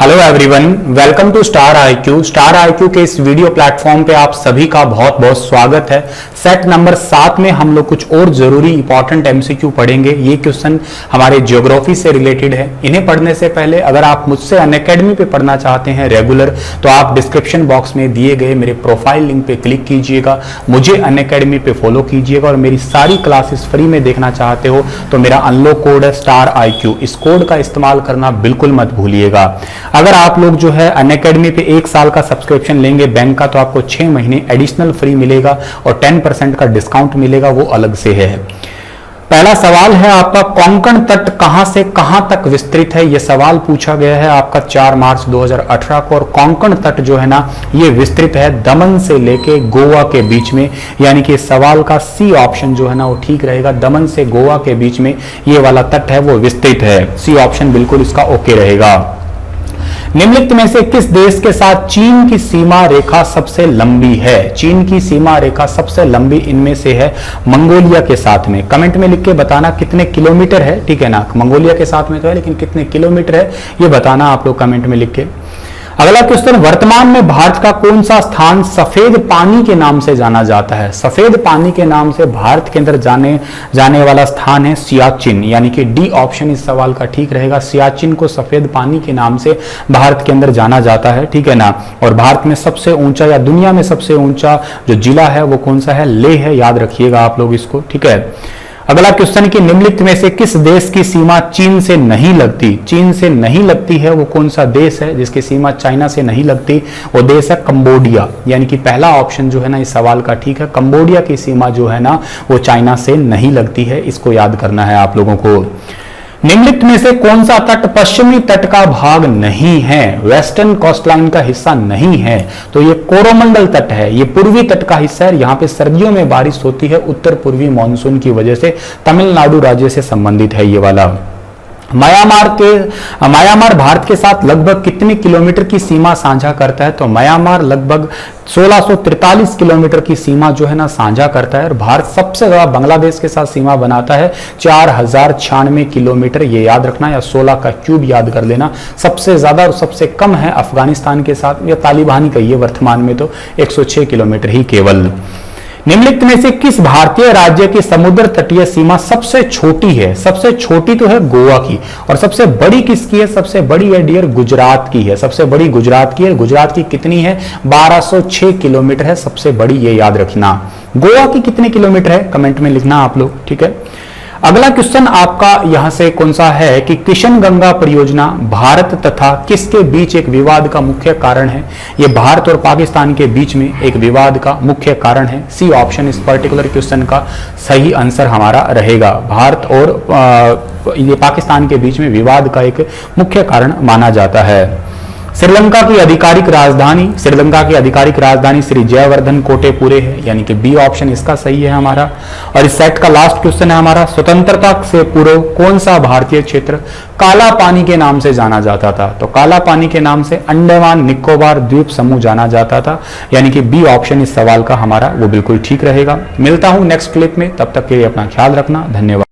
Hello everyone, welcome to star IQ. Star IQ के इस video platform पे आप सभी का बहुत बहुत स्वागत है। सेट नंबर 7 में हम लोग कुछ और जरूरी इंपॉर्टेंट एमसीक्यू पढ़ेंगे। ये क्वेश्चन हमारे ज्योग्राफी से रिलेटेड है। इन्हें पढ़ने से पहले अगर आप मुझसे अनअकैडमी पे पढ़ना चाहते हैं रेगुलर, तो आप डिस्क्रिप्शन बॉक्स में दिए गए मेरे प्रोफाइल लिंक पे क्लिक कीजिएगा, मुझे अनअकैडमी पे फॉलो कीजिएगा और मेरी सारी क्लासेस फ्री में देखना चाहते हो तो मेरा अनलॉक कोड है स्टार आईक्यू। इस कोड का इस्तेमाल करना बिल्कुल मत भूलिएगा। अगर आप लोग जो है अनअकैडमी पे 1 साल का सब्सक्रिप्शन लेंगे बैंक का, तो आपको 6 महीने एडिशनल फ्री मिलेगा और 10% का डिस्काउंट मिलेगा, वो अलग से है। पहला सवाल है आपका, कोंकण तट कहां से कहां तक विस्तृत है? यह सवाल पूछा गया है आपका 4 मार्च 2018 को। और कोंकण तट जो है ना, ये विस्तृत है दमन से लेके गोवा के बीच में, यानी कि सवाल का सी ऑप्शन जो है ना वो ठीक रहेगा। दमन से गोवा के बीच में ये वाला तट है वो विस्तृत है। सी ऑप्शन बिल्कुल इसका ओके रहेगा। निम्नलिखित में से किस देश के साथ चीन की सीमा रेखा सबसे लंबी है? चीन की सीमा रेखा सबसे लंबी इनमें से है मंगोलिया के साथ में। कमेंट में लिख के बताना कितने किलोमीटर है, ठीक है ना। मंगोलिया के साथ में तो है, लेकिन कितने किलोमीटर है ये बताना आप लोग कमेंट में लिख के। अगला क्वेश्चन, वर्तमान में भारत का कौन सा स्थान सफेद पानी के नाम से जाना जाता है? सफेद पानी के नाम से भारत के अंदर जाने वाला स्थान है सियाचिन, यानी कि डी ऑप्शन इस सवाल का ठीक रहेगा। सियाचिन को सफेद पानी के नाम से भारत के अंदर जाना जाता है, ठीक है ना। और भारत में सबसे ऊंचा या दुनिया में सबसे ऊंचा जो जिला है वो कौन सा है? लेह है, याद रखिएगा आप लोग इसको, ठीक है। अगला क्वेश्चन कि निम्नलिखित में से किस देश की सीमा चीन से नहीं लगती? चीन से नहीं लगती है वो कौन सा देश है जिसकी सीमा चाइना से नहीं लगती? वो देश है कंबोडिया, यानी कि पहला ऑप्शन जो है ना इस सवाल का ठीक है। कंबोडिया की सीमा जो है ना वो चाइना से नहीं लगती है, इसको याद करना है आप लोगों को। निम्नलिखित में से कौन सा तट पश्चिमी तट का भाग नहीं है? वेस्टर्न कोस्टलाइन का हिस्सा नहीं है, तो ये कोरोमंडल तट है, ये पूर्वी तट का हिस्सा है। यहाँ पे सर्दियों में बारिश होती है उत्तर पूर्वी मानसून की वजह से, तमिलनाडु राज्य से संबंधित है ये वाला। म्यांमार भारत के साथ लगभग कितने किलोमीटर की सीमा साझा करता है? तो म्यांमार लगभग 1643 किलोमीटर की सीमा जो है ना साझा करता है। और भारत सबसे ज्यादा बांग्लादेश के साथ सीमा बनाता है 4096 किलोमीटर, ये याद रखना, या 16 का क्यूब याद कर लेना। सबसे ज्यादा और सबसे कम है अफगानिस्तान के साथ, या तालिबान ही कहिए वर्तमान में, तो 106 किलोमीटर ही केवल। निम्नलिखित में से किस भारतीय राज्य की समुद्र तटीय सीमा सबसे छोटी है? सबसे छोटी तो है गोवा की, और सबसे बड़ी किसकी है? सबसे बड़ी है डियर गुजरात की है। सबसे बड़ी गुजरात की है। गुजरात की कितनी है? 1206 किलोमीटर है सबसे बड़ी, ये याद रखना। गोवा की कितने किलोमीटर है कमेंट में लिखना आप लोग, ठीक है। अगला क्वेश्चन आपका यहां से कौन सा है कि किशन गंगा परियोजना भारत तथा किसके बीच एक विवाद का मुख्य कारण है? ये भारत और पाकिस्तान के बीच में एक विवाद का मुख्य कारण है। सी ऑप्शन इस पर्टिकुलर क्वेश्चन का सही आंसर हमारा रहेगा। भारत और ये पाकिस्तान के बीच में विवाद का एक मुख्य कारण माना जाता है। श्रीलंका की आधिकारिक राजधानी श्री जयवर्धन कोटेपुरे है, यानी कि बी ऑप्शन इसका सही है हमारा। और इस सेट का लास्ट क्वेश्चन है हमारा, स्वतंत्रता से पूर्व कौन सा भारतीय क्षेत्र काला पानी के नाम से जाना जाता था? तो काला पानी के नाम से अंडमान निकोबार द्वीप समूह जाना जाता था, यानी कि बी ऑप्शन इस सवाल का हमारा वो बिल्कुल ठीक रहेगा। मिलता हूं नेक्स्ट क्लिप में, तब तक के लिए अपना ख्याल रखना, धन्यवाद।